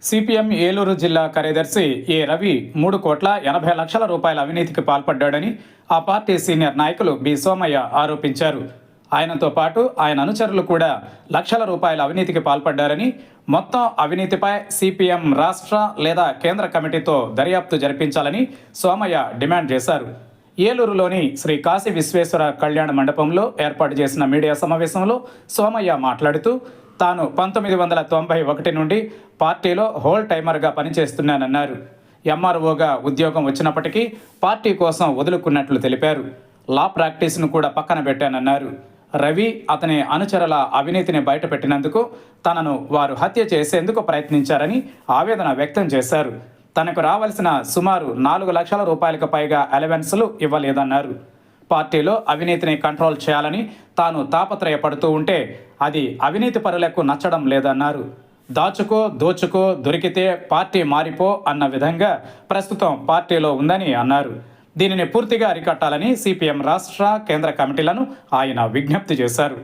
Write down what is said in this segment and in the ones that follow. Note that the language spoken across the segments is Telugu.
సిపిఎం ఏలూరు జిల్లా కార్యదర్శి ఏ రవి 3,80,00,000 రూపాయల అవినీతికి పాల్పడ్డాడని ఆ పార్టీ సీనియర్ నాయకులు బి సోమయ్య ఆరోపించారు. ఆయనతో పాటు ఆయన అనుచరులు కూడా లక్షల రూపాయల అవినీతికి పాల్పడ్డారని, మొత్తం అవినీతిపై సిపిఎం రాష్ట్ర లేదా కేంద్ర కమిటీతో దర్యాప్తు జరిపించాలని సోమయ్య డిమాండ్ చేశారు. ఏలూరులోని శ్రీ కాశీ విశ్వేశ్వర కళ్యాణ మండపంలో ఏర్పాటు చేసిన మీడియా సమావేశంలో సోమయ్య మాట్లాడుతూ, తాను 1991 నుండి పార్టీలో హోల్ టైమర్గా పనిచేస్తున్నానన్నారు. ఎంఆర్ఓగా ఉద్యోగం వచ్చినప్పటికీ పార్టీ కోసం వదులుకున్నట్లు తెలిపారు. లా ప్రాక్టీస్ను కూడా పక్కన పెట్టానన్నారు. రవి, అతని అనుచరుల అవినీతిని బయటపెట్టినందుకు తనను వారు హత్య చేసేందుకు ప్రయత్నించారని ఆవేదన వ్యక్తం చేశారు. తనకు రావాల్సిన సుమారు 4 లక్షల రూపాయలకు పైగా అలవెన్సులు ఇవ్వలేదన్నారు. పార్టీలో అవినీతిని కంట్రోల్ చేయాలని తాను తాపత్రయపడుతూ ఉంటే అది అవినీతి పరులకు నచ్చడం లేదన్నారు. దాచుకో దోచుకో, దొరికితే పార్టీ మారిపో అన్న విధంగా ప్రస్తుతం పార్టీలో ఉందని అన్నారు. దీనిని పూర్తిగా అరికట్టాలని సిపిఎం రాష్ట్ర కేంద్ర కమిటీలను ఆయన విజ్ఞప్తి చేశారు.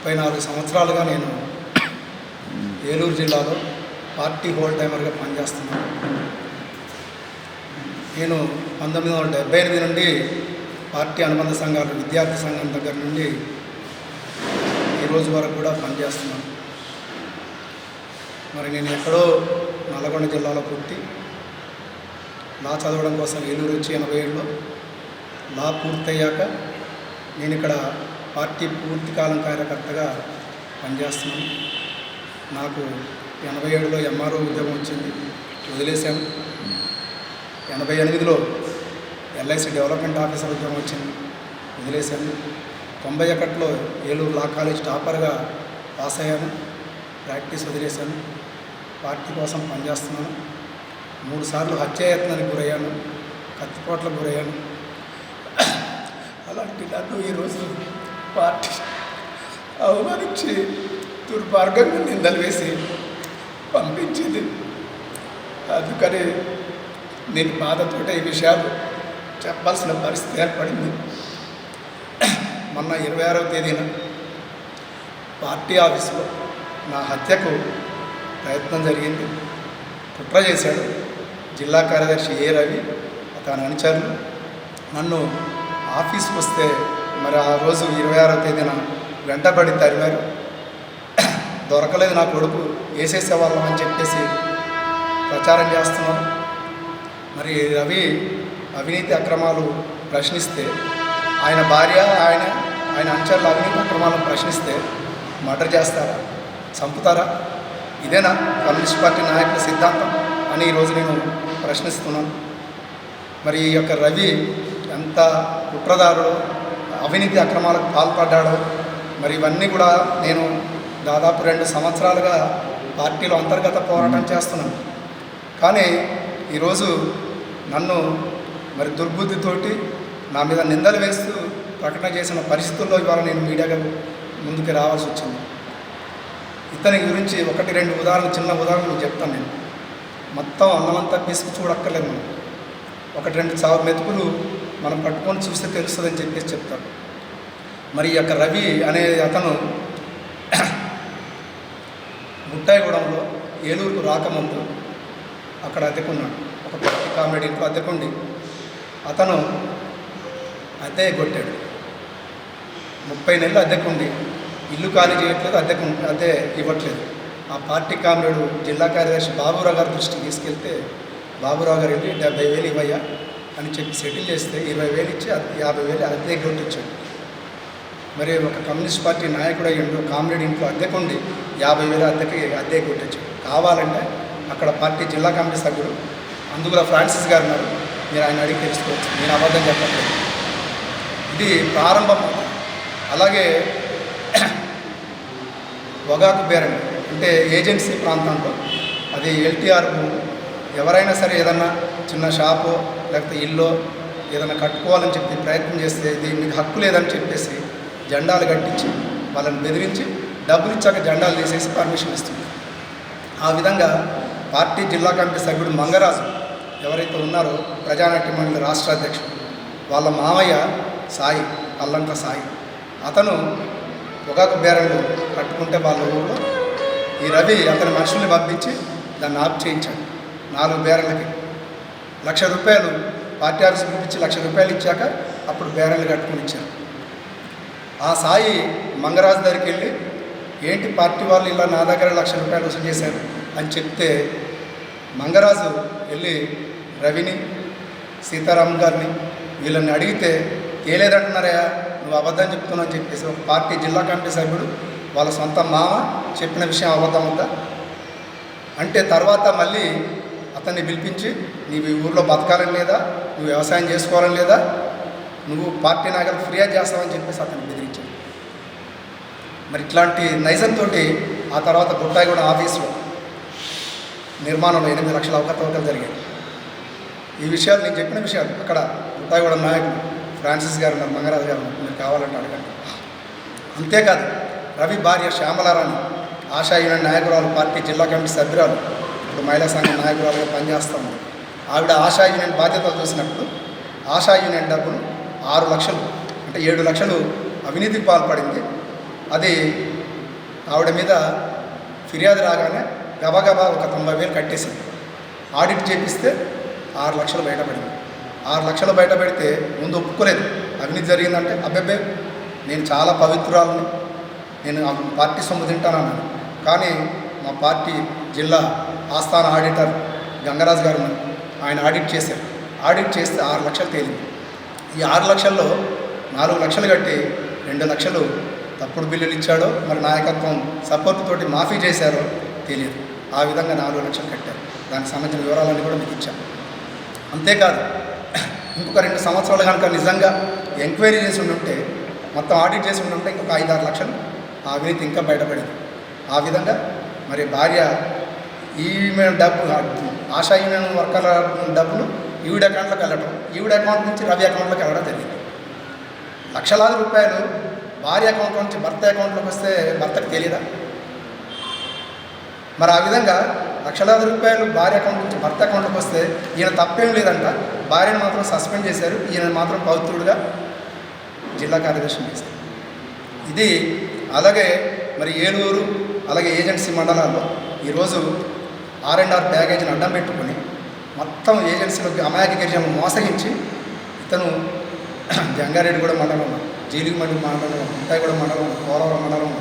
34 సంవత్సరాలుగా నేను ఏలూరు జిల్లాలో పార్టీ హోల్ టైమర్గా పనిచేస్తున్నాను. నేను 1978 నుండి పార్టీ అనుబంధ సంఘాలు, విద్యార్థి సంఘం దగ్గర నుండి ఈరోజు వరకు కూడా పనిచేస్తున్నాను. మరి నేను ఎక్కడో నల్గొండ జిల్లాలో పుట్టి లా చదవడం కోసం ఏలూరు వచ్చి 87లో లా పూర్తయ్యాక నేను ఇక్కడ పార్టీ పూర్తికాలం కార్యకర్తగా పనిచేస్తున్నాను. నాకు 87లో ఎంఆర్ఓ ఉద్యోగం వచ్చింది, వదిలేశాను. 88లో ఎల్ఐసి డెవలప్మెంట్ ఆఫీసర్ ఉద్యోగం వచ్చింది, వదిలేశాను. 91లో ఏలూరు లా కాలేజ్ టాపర్గా పాస్ అయ్యాను, ప్రాక్టీస్ వదిలేశాను. పార్టీ కోసం పనిచేస్తున్నాను. 3 సార్లు హత్యాయత్నానికి గురయ్యాను, కత్తిపోట్లకు గురయ్యాను. అలాంటి నన్ను ఈరోజు పార్టీ అవమానించి దుర్మార్గంగా నిందలు వేసి పంపించింది. అందుకని నేను బాధతోటే ఈ విషయాలు చెప్పాల్సిన పరిస్థితి ఏర్పడింది. మొన్న 26వ తేదీన పార్టీ ఆఫీసులో నా హత్యకు ప్రయత్నం జరిగింది. కుట్ర చేశాడు జిల్లా కార్యదర్శి ఏ రవి, అతని అనుచరులు. నన్ను ఆఫీస్కి వస్తే మరి ఆ రోజు 26వ తేదీన వెంటబడి తరిమారు. దొరకలేదు నా కొడుకు, వేసేసేవాళ్ళం అని చెప్పేసి ప్రచారం చేస్తున్నారు. మరి రవి అవినీతి అక్రమాలు ప్రశ్నిస్తే, ఆయన భార్య ఆయన అనుచరుల అవినీతి అక్రమాలను ప్రశ్నిస్తే మర్డర్ చేస్తారా, చంపుతారా? ఇదేనా కమ్యూనిస్ట్ పార్టీ నాయకుల సిద్ధాంతం అని ఈరోజు నేను ప్రశ్నిస్తున్నాను. మరి ఈ యొక్క రవి ఎంత కుట్రదారుడో, అవినీతి అక్రమాలకు పాల్పడ్డాడో, మరి ఇవన్నీ కూడా నేను దాదాపు 2 సంవత్సరాలుగా పార్టీలో అంతర్గత పోరాటం చేస్తున్నాను. కానీ ఈరోజు నన్ను మరి దుర్బుద్ధితోటి నా మీద నిందలు వేస్తూ ప్రకటన చేసిన పరిస్థితుల్లో ఇవాళ నేను మీడియాగా ముందుకు రావాల్సి వచ్చింది. ఇతని గురించి 1-2 ఉదాహరణలు, చిన్న ఉదాహరణలు చెప్తాను. నేను మొత్తం అన్నమంతా పిసికి చూడక్కర్లేదు. మనం 1-2 చావు మెతుకులు మనం పట్టుకొని చూస్తే తెలుస్తుందని చెప్పేసి చెప్తారు. మరి ఈ యొక్క రవి అనే అతను ముట్టాయిగూడెంలో ఏలూరుకు రాకముందు అక్కడ అద్దెకున్నాడు. ఒక పార్టీ కామెడీ ఇంట్లో అద్దెకుండి అతను అద్దె కొట్టాడు. 30 నెలలు అద్దెకుండి ఇల్లు ఖాళీ చేయట్లేదు, అద్దె ఇవ్వట్లేదు. ఆ పార్టీ కామ్రేడు జిల్లా కార్యదర్శి బాబురావు గారి దృష్టికి తీసుకెళ్తే బాబురావు గారు వెళ్ళి 70,000 ఇవ్వయ్యా అని చెప్పి సెటిల్ చేస్తే 20,000 ఇచ్చి 50,000 అద్దె కొట్టించాడు. మరి ఒక కమ్యూనిస్ట్ పార్టీ నాయకుడు అయ్యిండు, కామ్రేడ్ ఇంట్లో అద్దెకుండి 50,000 అద్దె కొట్టించాడు. కావాలంటే అక్కడ పార్టీ జిల్లా కమిటీ సభ్యుడు అందుగుల ఫ్రాన్సిస్ గారు ఉన్నారు, మీరు ఆయన అడిగి తెలుసుకోవచ్చు, నేను అబద్ధం చెప్పట్లేదు. ఇది ప్రారంభం. అలాగే పొగాకు బేరం అంటే ఏజెన్సీ ప్రాంతంలో అది ఎల్టీఆర్ భూమి. ఎవరైనా సరే ఏదన్నా చిన్న షాపో లేకపోతే ఇల్లో ఏదైనా కట్టుకోవాలని చెప్పి ప్రయత్నం చేస్తే ఇది మీకు హక్కు లేదని చెప్పేసి జెండాలు కట్టించి వాళ్ళని బెదిరించి డబ్బులు ఇచ్చాక జెండాలు తీసేసి పర్మిషన్ ఇస్తుంది. ఆ విధంగా పార్టీ జిల్లా కమిటీ సభ్యుడు మంగరాజు ఎవరైతే ఉన్నారో ప్రజానాట్య మండలి రాష్ట్ర అధ్యక్షుడు, వాళ్ళ మామయ్య సాయి, అల్లంక సాయి, అతను పొగాకు బేరంలో కట్టుకుంటే వాళ్ళ ఊళ్ళో ఈ రవి అతని మనుషుల్ని పంపించి దాన్ని ఆఫ్ చేయించాడు 4 బేరర్లకి ₹1,00,000 పార్టీ ఆఫీస్ పిలిపించి ₹1,00,000 ఇచ్చాక అప్పుడు బేరర్లు కట్టుకుని ఇచ్చారు. ఆ సాయి మంగరాజు దగ్గరికి వెళ్ళి ఏంటి పార్టీ వాళ్ళు ఇలా నా దగ్గర ₹1,00,000 వసూలు చేశారు అని చెప్తే మంగరాజు వెళ్ళి రవిని సీతారాం గారిని వీళ్ళని అడిగితే తేలేదంటున్నారయ్యా నువ్వు అబద్ధం చెప్తున్నావు అని చెప్పేసి ఒక పార్టీ జిల్లా కమిటీ సభ్యుడు వాళ్ళ సొంత మామ చెప్పిన విషయం అబద్ధం అవుతా అంటే తర్వాత మళ్ళీ అతన్ని పిలిపించి నీవు ఈ ఊళ్ళో బతకాలని లేదా, నువ్వు వ్యవసాయం చేసుకోవాలని లేదా, నువ్వు పార్టీ నాయకులకు ఫిర్యాదు చేస్తావని చెప్పేసి అతన్ని బెదిరించాడు. మరి ఇట్లాంటి నైజంతో ఆ తర్వాత బుట్టాయిగూడ ఆఫీసులో నిర్మాణంలో 8 లక్షల అవకతవకలు జరిగాయి. ఈ విషయాలు నేను చెప్పిన విషయాలు అక్కడ బుట్టాయిగూడ నాయకులు ఫ్రాన్సిస్ గారు ఉన్నారు, మంగరాజు గారు ఉన్నారు, మీరు కావాలంటే అడగండి. అంతేకాదు రవి భార్య శ్యామలారాణి ఆశా యూనియన్ నాయకురాలు, పార్టీ జిల్లా కమిటీ సభ్యురాలు, ఇప్పుడు మహిళా సంఘం నాయకురాలుగా పనిచేస్తాము. ఆవిడ ఆశా యూనియన్ బాధ్యతలు చూసినప్పుడు ఆశా యూనియన్ డబ్బులు 6 లక్షలు అంటే 7 లక్షలు అవినీతికి పాల్పడింది. అది ఆవిడ మీద ఫిర్యాదు రాగానే గబగబా ఒక 90,000 కట్టేసింది. ఆడిట్ చేపిస్తే 6 లక్షలు బయటపడింది. 6 లక్షలు బయటపెడితే ముందు ఒప్పుకోలేదు అవినీతి జరిగిందంటే. అబ్బెబ్బే నేను చాలా పవిత్రాలని, నేను పార్టీ సొమ్ము తింటానన్నాను. కానీ మా పార్టీ జిల్లా ఆస్థాన ఆడిటర్ గంగరాజు గారు ఉన్నారు, ఆయన ఆడిట్ చేశారు. ఆడిట్ చేస్తే 6 లక్షలు తేలింది. ఈ 6 లక్షల్లో 4 లక్షలు కట్టి 2 లక్షలు తప్పుడు బిల్లులు ఇచ్చాడో మరి నాయకత్వం సపోర్ట్ తోటి మాఫీ చేశారో తెలియదు. ఆ విధంగా 4 లక్షలు కట్టారు. దానికి సంబంధించిన వివరాలన్నీ కూడా మీకు ఇచ్చాను. అంతేకాదు ఇంకొక 2 సంవత్సరాలు కనుక నిజంగా ఎంక్వైరీ చేసి ఉంటే, మొత్తం ఆడిట్ చేసి ఉంటే ఇంకొక 5-6 లక్షలు ఆ అవినీతి ఇంకా బయటపడింది. ఆ విధంగా మరి భార్య ఈమె డబ్బు ఆశా యూనియన్ వర్కర్ల డబ్బులు ఈవిడ అకౌంట్లోకి వెళ్ళడం, ఈవిడ అకౌంట్ నుంచి రవి అకౌంట్లోకి వెళ్ళడం జరిగింది. లక్షలాది రూపాయలు భార్య అకౌంట్లో నుంచి భర్త అకౌంట్లోకి వస్తే భర్తకు తెలియదా? మరి ఆ విధంగా లక్షలాది రూపాయలు భార్య అకౌంట్ నుంచి భర్త అకౌంట్లోకి వస్తే ఈయన తప్పేం లేదంట. భార్యను మాత్రం సస్పెండ్ చేశారు, ఈయన మాత్రం పవిత్రుడుగా జిల్లా కార్యదర్శి చేశారు. ఇది అలాగే మరి ఏలూరు అలాగే ఏజెన్సీ మండలాల్లో ఈరోజు R&R ప్యాకేజీని అడ్డం పెట్టుకొని మొత్తం ఏజెన్సీలోకి అమాయక గిరిజనులను మోసగించి ఇతను జంగారెడ్డిగూడ మండలం, జీలిగిమండి మండలం, ఉంటాయిగూడ మండలం, కోరవరం మండలం,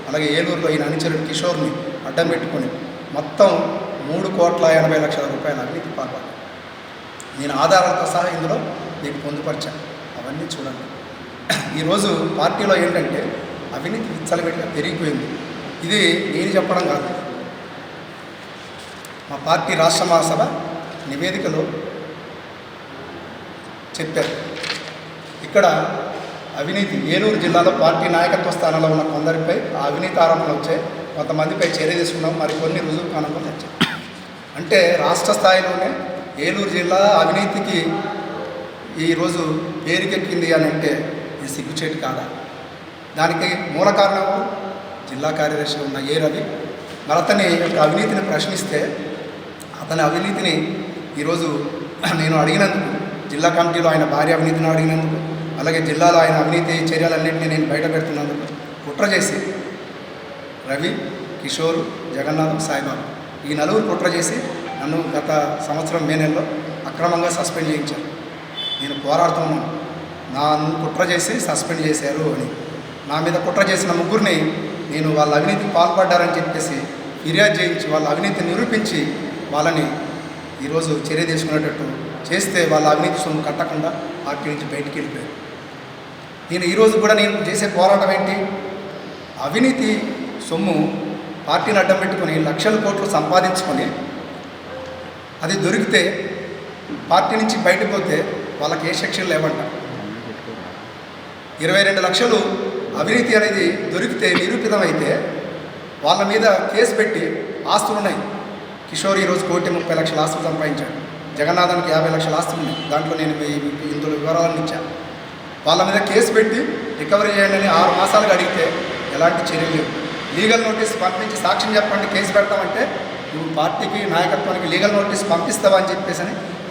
అలాగే ఏలూరులో ఈయన అనుచరుడు కిషోర్ని అడ్డం పెట్టుకొని మొత్తం 3,80,00,000 రూపాయల అవినీతి పాల్పడ్డారు. నేను ఆధారాలతో సహా ఇందులో మీకు పొందుపరిచాను, అవన్నీ చూడండి. ఈరోజు పార్టీలో ఏంటంటే అవినీతి విచ్చలవిడిగా పెరిగిపోయింది. ఇది నేను చెప్పడం కాదు, మా పార్టీ రాష్ట్ర మహాసభ నివేదికలో చెప్పారు. ఇక్కడ అవినీతి ఏలూరు జిల్లాలో పార్టీ నాయకత్వ స్థానంలో ఉన్న కొందరిపై అవినీతి ఆరోపణలు వచ్చాయి, కొంతమందిపై చర్య తీసుకున్నాం, మరికొన్ని రుజువు కానుకలు వచ్చాయి. అంటే రాష్ట్ర స్థాయిలోనే ఏలూరు జిల్లా అవినీతికి ఈరోజు పేరుకెక్కింది అని అంటే ఇది సిగ్గుచేటు కాదా? దానికి మూల కారణం జిల్లా కార్యదర్శి ఉన్న ఏ రవి. మరి అతని యొక్క అవినీతిని ప్రశ్నిస్తే అతని అవినీతిని ఈరోజు నేను అడిగినందుకు, జిల్లా కమిటీలో ఆయన భార్య అవినీతిని అడిగినందుకు, అలాగే జిల్లాలో ఆయన అవినీతి చర్యలన్నింటినీ నేను బయట పెడుతున్నందుకు కుట్ర చేసి రవి, కిషోర్, జగన్నాథ్, సాయిబాబు ఈ 4 కుట్ర చేసి నన్ను గత సంవత్సరం మే నెలలో అక్రమంగా సస్పెండ్ చేయించారు. నేను పోరాడుతున్నాను, నన్ను కుట్ర చేసి సస్పెండ్ చేశారు అని. నా మీద కుట్ర చేసిన 3 నేను వాళ్ళ అవినీతికి పాల్పడ్డారని చెప్పేసి ఫిర్యాదు చేయించి వాళ్ళ అవినీతి నిరూపించి వాళ్ళని ఈరోజు చర్య తీసుకునేటట్టు చేస్తే వాళ్ళ అవినీతి సొమ్ము కట్టకుండా పార్టీ నుంచి బయటికి వెళ్ళిపోయారు. నేను ఈరోజు కూడా నేను చేసే పోరాటం ఏంటి? అవినీతి సొమ్ము పార్టీని అడ్డం పెట్టుకొని లక్షల కోట్లు సంపాదించుకొని అది దొరికితే పార్టీ నుంచి బయటకు పోతే వాళ్ళకి ఏ శిక్షలు లేవంట. 22 లక్షలు అవినీతి అనేది దొరికితే నిరూపితమైతే వాళ్ళ మీద కేసు పెట్టి ఆస్తులు ఉన్నాయి. కిషోర్ ఈరోజు 1,30,00,000 ఆస్తులు సంపాదించాడు, జగన్నాథానికి 50 లక్షల ఆస్తులు ఉన్నాయి. దాంట్లో నేను ఇందులో వివరాలను ఇచ్చాను. వాళ్ళ మీద కేసు పెట్టి రికవరీ చేయండి అని 6 మాసాలుగా అడిగితే ఎలాంటి చర్యలు లేవు. లీగల్ నోటీస్ పంపించి సాక్ష్యం చెప్పండి కేసు పెడతామంటే నువ్వు పార్టీకి నాయకత్వానికి లీగల్ నోటీస్ పంపిస్తావా అని చెప్పేసి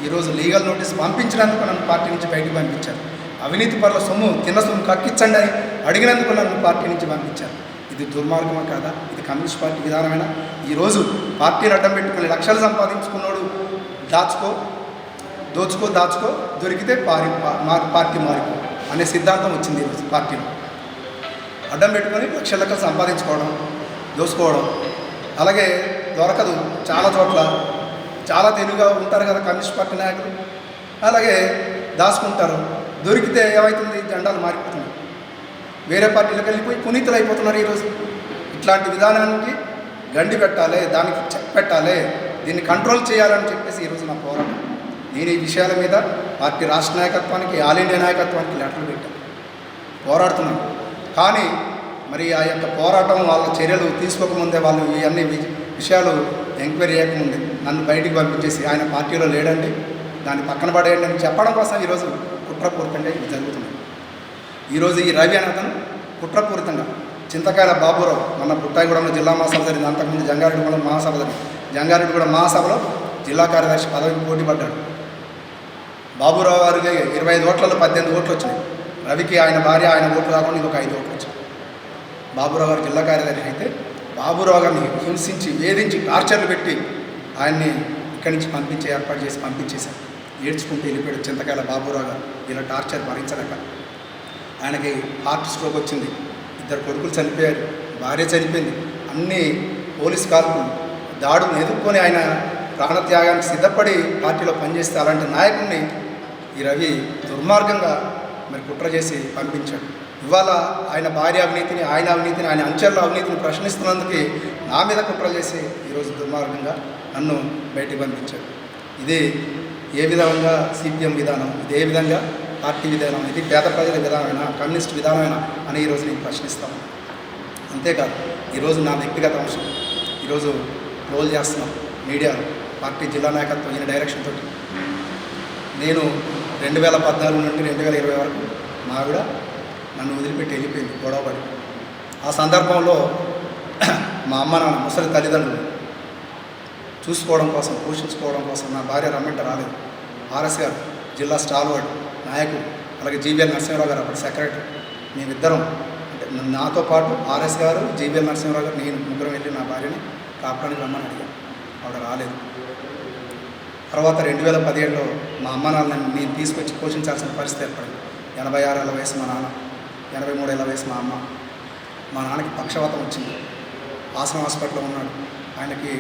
ఈరోజు లీగల్ నోటీస్ పంపించినందుకు నన్ను పార్టీ నుంచి బయటకు పంపించారు. అవినీతి పరుల సొమ్ము తిన్న సొమ్ము కక్కించండి అని అడిగినందుకు నన్ను పార్టీ నుంచి పంపించారు. ఇది దుర్మార్గమా కాదా? ఇది కమ్యూనిస్ట్ పార్టీ విధానమైనా? ఈరోజు పార్టీని అడ్డం పెట్టుకుని లక్షలు సంపాదించుకున్నాడు దోచుకో దొరికితే పార్టీ మారిపో అనే సిద్ధాంతం వచ్చింది ఈరోజు పార్టీలో. అడ్డం పెట్టుకొని లక్షలకు సంపాదించుకోవడం, దోసుకోవడం, అలాగే దొరకదు చాలా చోట్ల. చాలా తెలివిగా ఉంటారు కదా కమ్యూనిస్ట్ పార్టీ నాయకులు, అలాగే దాచుకుంటారు. దొరికితే ఏమవుతుంది? జెండాలు మారిపోతున్నాయి, వేరే పార్టీలకు వెళ్ళిపోయి పునీతులు అయిపోతున్నారు. ఈరోజు ఇట్లాంటి విధానానికి గండి పెట్టాలి, దానికి చెక్ పెట్టాలి, దీన్ని కంట్రోల్ చేయాలని చెప్పేసి ఈరోజు నా పోరాటం. నేను ఈ విషయాల మీద పార్టీ రాష్ట్ర నాయకత్వానికి, ఆల్ ఇండియా నాయకత్వానికి లెటర్లు పెట్టాను, పోరాడుతున్నాను. కానీ మరి ఆ యొక్క పోరాటం వాళ్ళ చర్యలు తీసుకోకముందే, వాళ్ళు ఇవన్నీ విషయాలు ఎంక్వైరీ చేయకముందే నన్ను బయటికి పంపించేసి ఆయన పార్టీలో లేడండి, దాన్ని పక్కన పడేయండి అని చెప్పడం కోసం ఈరోజు కుట్రపూరితంగా ఇది జరుగుతుంది. ఈరోజు ఈ రవి అనే అతను కుట్రపూరితంగా చింతకాయల బాబురావు మన బుట్టాయిగూడెంలో జిల్లా మహాసభ జరిగింది, అంతకుముందు జంగారెడ్డిగూడెం మహాసభ జరిగింది. జంగారెడ్డిగూడెం మహాసభలో జిల్లా కార్యదర్శి పదవికి పోటీ పడ్డాడు. బాబురావు గారికి 25 ఓట్లలో 18 ఓట్లు వచ్చినాయి. రవికి ఆయన భార్య ఆయన ఓట్లు రాకుండా ఇంకొక 5 ఓట్లు వచ్చాయి. బాబురావు గారు జిల్లా కార్యదర్శి అయితే బాబురావు గారిని హింసించి, వేధించి, టార్చర్లు పెట్టి ఆయన్ని ఇక్కడి నుంచి ఏర్పాటు చేసి పంపించేశారు. ఏడ్చుకుంటూ వెళ్ళిపోయాడు చింతకాయల బాబురావు గారు. ఇలా టార్చర్ భరించలేక ఆయనకి హార్ట్ స్ట్రోక్ వచ్చింది, 2 కొడుకులు చనిపోయారు, భార్య చనిపోయింది. అన్ని పోలీస్ కాల్పులు, దాడులను ఎదుర్కొని ఆయన ప్రాణత్యాగానికి సిద్ధపడి పార్టీలో పనిచేస్తే అలాంటి నాయకుడిని ఈ రవి దుర్మార్గంగా మరి కుట్ర చేసి పంపించాడు. ఇవాళ ఆయన భార్య అవినీతిని, ఆయన అవినీతిని, ఆయన అంచెల అవినీతిని ప్రశ్నిస్తున్నందుకు నా మీద కుట్ర చేసి ఈరోజు దుర్మార్గంగా నన్ను బయటికి పంపించాడు. ఇది ఏ విధంగా సిపిఎం విధానం, ఇది ఏ విధంగా పార్టీ విధానం, ఇది పేద ప్రజల విధానమైనా, కమ్యూనిస్ట్ విధానమైనా అని ఈరోజు నేను ప్రశ్నిస్తాను. అంతేకాదు ఈరోజు నా వ్యక్తిగత అంశం ఈరోజు రోల్ చేస్తున్నాం మీడియాలో. పార్టీ జిల్లా నాయకత్వం ఈయన డైరెక్షన్ తోటి నేను 2014 నుండి 2020 వరకు మా ఆవిడ నన్ను వదిలిపెట్టి వెళ్ళిపోయింది గొడవపడి. ఆ సందర్భంలో మా అమ్మ నాన్న ముసలి తల్లిదండ్రులు చూసుకోవడం కోసం, పోషించుకోవడం కోసం నా భార్య రమ్మంటే రాలేదు. ఆర్ఎస్ గారు జిల్లా స్టాల్వర్డ్ నాయకుడు, అలాగే జీవీఎల్ నరసింహరావు గారు అప్పుడు సెక్రటరీ, మేమిద్దరం అంటే నాతో పాటు ఆర్ఎస్ గారు, జీవీఎల్ నరసింహరావు గారు, నేను ముగ్గురం వెళ్ళి నా భార్యని కాపాడానికి రమ్మని అడిగాను. ఆవిడ రాలేదు. తర్వాత 2017లో మా అమ్మ నాన్నని నేను తీసుకొచ్చి పోషించాల్సిన పరిస్థితి ఏర్పడింది. 86 ఏళ్ళ వయసు మా నాన్న, 83 ఏళ్ళ వయసు మా అమ్మ. మా నాన్నకి పక్షవాతం వచ్చింది, ఆశ్రమ హాస్పిటల్లో ఉన్నాడు. ఆయనకి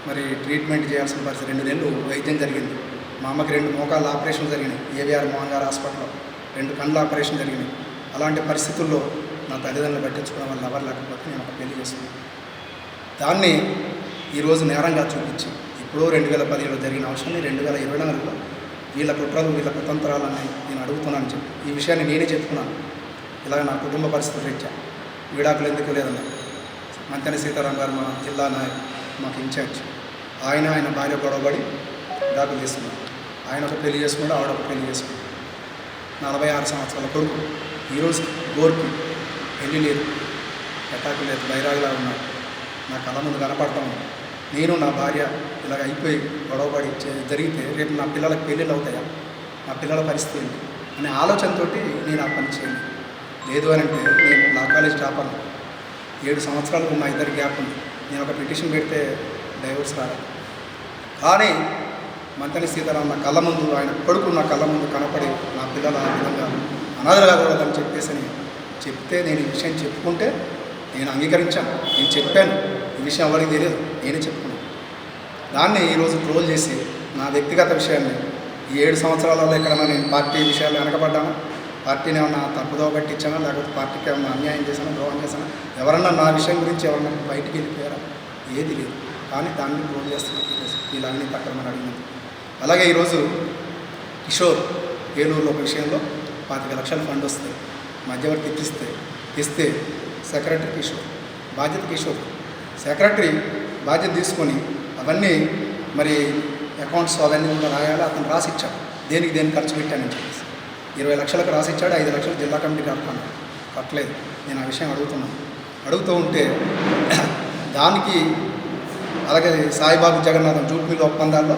మరి ట్రీట్మెంట్ చేయాల్సిన పరిస్థితి, 2 నెలలు వైద్యం జరిగింది. మా అమ్మకి 2 మోకాళ్ళ ఆపరేషన్ జరిగినాయి ఏవిఆర్ మోహన్ గారు హాస్పిటల్లో, 2 కళ్ళ ఆపరేషన్ జరిగినాయి. అలాంటి పరిస్థితుల్లో నా తల్లిదండ్రులు పట్టించుకోవడం వల్ల ఎవరు లేకపోతే నేను ఒక పెళ్లి చేసుకున్నాను. దాన్ని ఈరోజు నేరంగా చూపించి ఇప్పుడు 2017లో జరిగిన అవసరాన్ని 2024లో వీళ్ళ కుట్రలు, వీళ్ళ కుతంత్రాలని నేను అడుగుతున్నాను చెప్పి ఈ విషయాన్ని నేనే చెప్పుకున్నాను. ఇలాగ నా కుటుంబ పరిస్థితులు రీత్యా విడాకులు ఎందుకు లేదన్న మంతెన సీతారాం గారు మా జిల్లా నాయకు, మాకు ఇన్ఛార్జ్, ఆయన భార్య గొడవపడి విడాకులు తీసుకున్నారు. ఆయన ఒక పెళ్లి చేసుకుంటే ఆవిడ ఒక పెళ్లి చేసుకుంది. 46 సంవత్సరాల కొడుకు ఈరోజు గోర్కి పెళ్లి లేదు, ఎటాకు లేదు, బైరాగిలా ఉన్నాడు. నా కళ్ళ ముందు కనపడతాం. నేను నా భార్య ఇలాగ అయిపోయి గొడవపడి జరిగితే రేపు నా పిల్లలకు పెళ్ళిళ్ళు అవుతాయా, నా పిల్లల పరిస్థితి ఏంటి అనే ఆలోచనతో నేను ఆ పని చేయాలి. లేదు అని అంటే నేను నా కాలేజ్ టాపర్, 7 సంవత్సరాలకు మా ఇద్దరి గ్యాప్ ఉంది. నేను ఒక పిటిషన్ పెడితే డైవర్స్ రాలేదు. కానీ మంతెన సీతారాం నా కళ్ళ ముందు, ఆయన కొడుకు నా కళ్ళ ముందు కనపడి నా పిల్లలు ఆ విధంగా అనాథలు కాకూడదని చెప్పేసి చెప్తే, నేను ఈ విషయం చెప్పుకుంటే నేను అంగీకరించాను, నేను చెప్పాను. ఈ విషయం ఎవరికి తెలియదు, నేనే చెప్పుకున్నాను. దాన్ని ఈరోజు ట్రోల్ చేసి నా వ్యక్తిగత విషయాన్ని ఈ 7 సంవత్సరాలలో ఎక్కడన్నా నేను పార్టీ విషయాలు వెనకబడ్డానా, పార్టీని ఏమన్నా తప్పుదోవ పట్టించానా, లేకపోతే పార్టీకి ఏమన్నా అన్యాయం చేశానా, ద్రోహం చేశానా, ఎవరన్నా నా విషయం గురించి ఎవరన్నా బయటికి వెళ్ళిపోయారా, ఏది లేదు. కానీ దాన్ని ట్రోల్ చేస్తున్నాను ఈరోజు వీళ్ళు అవినీతి అక్రమాలు అడిగినది. అలాగే ఈరోజు కిషోర్ ఏలూరులో ఒక విషయంలో 25 లక్షల ఫండ్ వస్తే మధ్యవర్తి ఇస్తే సెక్రటరీ కిషోర్, బాధ్యత కిషోర్, సెక్రటరీ బాధ్యత తీసుకొని అవన్నీ మరి అకౌంట్స్ అవన్నీ కూడా రాయాలి. అతను రాసిచ్చాడు, దేనికి ఖర్చు పెట్టానని చెప్పేసి 20 లక్షలకు రాసిచ్చాడు. 5 లక్షలు జిల్లా కమిటీ కట్టలేదు. నేను ఆ విషయం అడుగుతూ ఉంటే దానికి అలాగే సాయిబాబు జగన్నాథం జూట్ మిల్ ఒప్పందాల్లో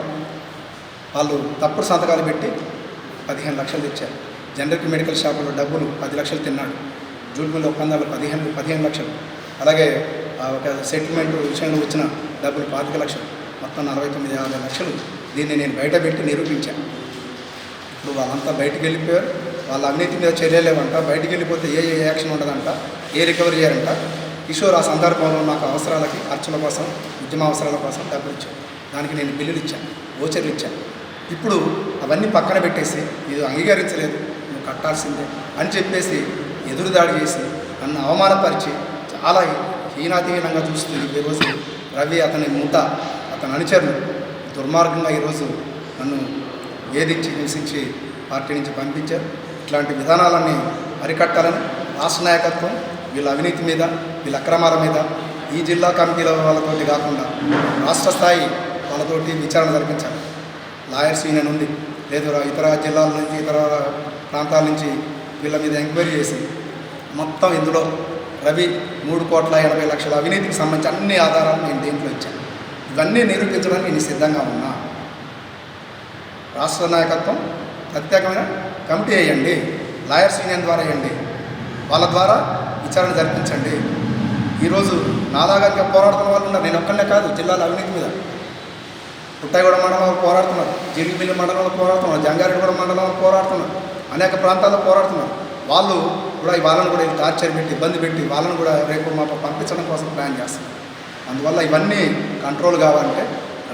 వాళ్ళు తప్పుడు సంతకాలు పెట్టి 15 లక్షలు తెచ్చారు. జనరిక్ మెడికల్ షాపులో డబ్బులు 10 లక్షలు తిన్నాడు. జూట్ మిల్ ఒప్పందాలు 15 లక్షలు, అలాగే ఒక సెటిల్మెంట్ విషయంలో వచ్చిన డబ్బులు 25 లక్షలు, మొత్తం 49-50 లక్షలు. దీన్ని నేను బయట పెట్టి నిరూపించాను. ఇప్పుడు వాళ్ళంతా బయటికి వెళ్ళిపోయారు. వాళ్ళ అవినీతి మీద చర్యలేవంట. బయటికి వెళ్ళిపోతే ఏ యాక్షన్ ఉండదంట, ఏ రికవరీ చేయాలంట. కిషోర్ ఆ సందర్భంలో నాకు అవసరాలకి, ఖర్చుల కోసం, ఉద్యమ అవసరాల కోసం డబ్బులు ఇచ్చాను. దానికి నేను బిల్లులు ఇచ్చాను, ఓచర్లు ఇచ్చాను. ఇప్పుడు అవన్నీ పక్కన పెట్టేసి ఇది అంగీకరించలేదు, నువ్వు కట్టాల్సిందే అని చెప్పేసి ఎదురుదాడి చేసి నన్ను అవమానపరిచి చాలా హీనాతీహీనంగా చూస్తుంది ఈరోజు రవి, అతని ముఠ, అతని అనుచరులు దుర్మార్గంగా ఈరోజు నన్ను వేధించి హింసించి పార్టీ నుంచి పంపించారు. ఇట్లాంటి విధానాలన్నీ అరికట్టాలని రాష్ట్ర నాయకత్వం వీళ్ళ అవినీతి మీద, వీళ్ళ అక్రమాల మీద ఈ జిల్లా కమిటీల వాళ్ళతోటి కాకుండా రాష్ట్ర స్థాయి వాళ్ళతోటి విచారణ జరిపించాలి. లాయర్స్ యూనియన్ ఉంది, లేదు ఇతర జిల్లాల నుంచి, ఇతర ప్రాంతాల నుంచి వీళ్ళ మీద ఎంక్వైరీ చేసి మొత్తం ఇందులో రవి 3,80,00,000 అవినీతికి సంబంధించి అన్ని ఆధారాలు నేను దీంట్లో ఇచ్చాను. ఇవన్నీ నిరూపించడానికి నేను సిద్ధంగా ఉన్నా. రాష్ట్ర నాయకత్వం ప్రత్యేకమైన కమిటీ వేయండి, లాయర్స్ యూనియన్ ద్వారా వేయండి, వాళ్ళ ద్వారా విచారణ జరిపించండి. ఈరోజు నాలాగా పోరాడుతున్న వాళ్ళు ఉన్నారు. నేను ఒక్కనే కాదు, జిల్లాల అవినీతి మీద పుట్టాయిగూడ మండలంలో పోరాడుతున్నారు, జీడిమిల్లి మండలంలో పోరాడుతున్నారు, జంగారెడ్డిగూడ మండలంలో పోరాడుతున్నారు, అనేక ప్రాంతాల్లో పోరాడుతున్నారు. వాళ్ళు కూడా వాళ్ళను కూడా టార్చర్ పెట్టి, ఇబ్బంది పెట్టి వాళ్ళను కూడా రేపు మాకు పంపించడం కోసం ప్లాన్ చేస్తారు. అందువల్ల ఇవన్నీ కంట్రోల్ కావాలంటే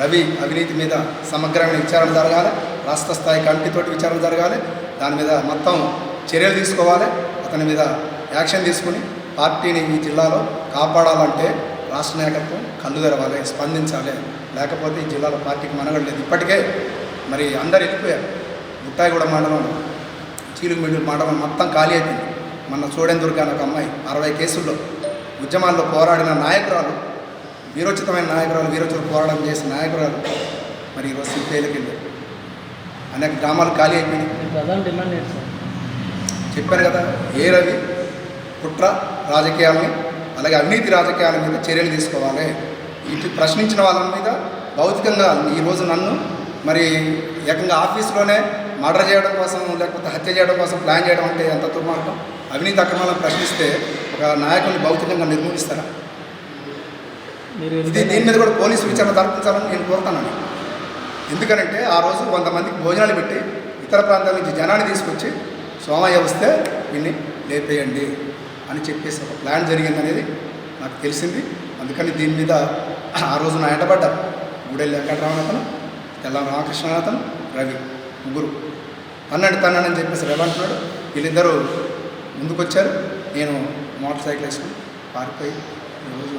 రవి అవినీతి మీద సమగ్రమైన విచారణ జరగాలి, రాష్ట్ర స్థాయి కమిటీతోటి విచారణ జరగాలి, దాని మీద మొత్తం చర్యలు తీసుకోవాలి, అతని మీద యాక్షన్ తీసుకుని పార్టీని ఈ జిల్లాలో కాపాడాలంటే రాష్ట్ర నాయకత్వం కళ్ళు తెరవాలి, స్పందించాలి. లేకపోతే ఈ జిల్లాలో పార్టీకి మనగడ లేదు. ఇప్పటికే మరి అందరు వెళ్ళిపోయారు. గుట్టాయిగూడ మండలం, చీలుగుమిల్లి మండలం మొత్తం ఖాళీ అయిపోయింది. మొన్న చూడెందుర్గా అనే ఒక అమ్మాయి 60 కేసుల్లో ఉద్యమాల్లో పోరాడిన నాయకురాలు, వీరోచితమైన నాయకురాలు, వీరోచిత పోరాటం చేసిన నాయకురాలు మరి ఈరోజు సిపిఐలకు వెళ్ళారు. అనేక గ్రామాలు ఖాళీ అయిపోయినాయి. ప్రధాన డిమాండ్ ఏంటి సార్? చెప్పాను కదా, ఏ రవి కుట్ర రాజకీయాలని, అలాగే అవినీతి రాజకీయాల మీద చర్యలు తీసుకోవాలి. ఇటు ప్రశ్నించిన వాళ్ళ మీద భౌతికంగా ఈరోజు నన్ను మరి ఏకంగా ఆఫీసులోనే మర్డర్ చేయడం కోసం, లేకపోతే హత్య చేయడం కోసం ప్లాన్ చేయడం అంటే ఎంత దుర్మార్గం. అవినీతి అక్రమాలను ప్రశ్నిస్తే ఒక నాయకుడిని భౌతికంగా నిర్మూలిస్తారా? దీని మీద కూడా పోలీసు విచారణ జరిపించాలని నేను కోరుతానండి. ఎందుకనంటే ఆ రోజు 100 మందికి భోజనాలు పెట్టి ఇతర ప్రాంతాల నుంచి జనాన్ని తీసుకొచ్చి సోమయ్య వస్తే వీన్ని లేపేయండి అని చెప్పేసి ఒక ప్లాన్ జరిగిందనేది నాకు తెలిసింది. అందుకని దీని మీద ఆ రోజు నా ఎంటబడ్డారు గూడెల్లి వెంకటరామన్ అతను, తెల్లం రామకృష్ణ అతను, రవి, ముగ్గురు తన్నని చెప్పేసి రవి అంటున్నాడు. వీళ్ళిద్దరూ ముందుకొచ్చారు. నేను మోటార్ సైకిల్ వేసుకుని పారిపోయి ఈరోజు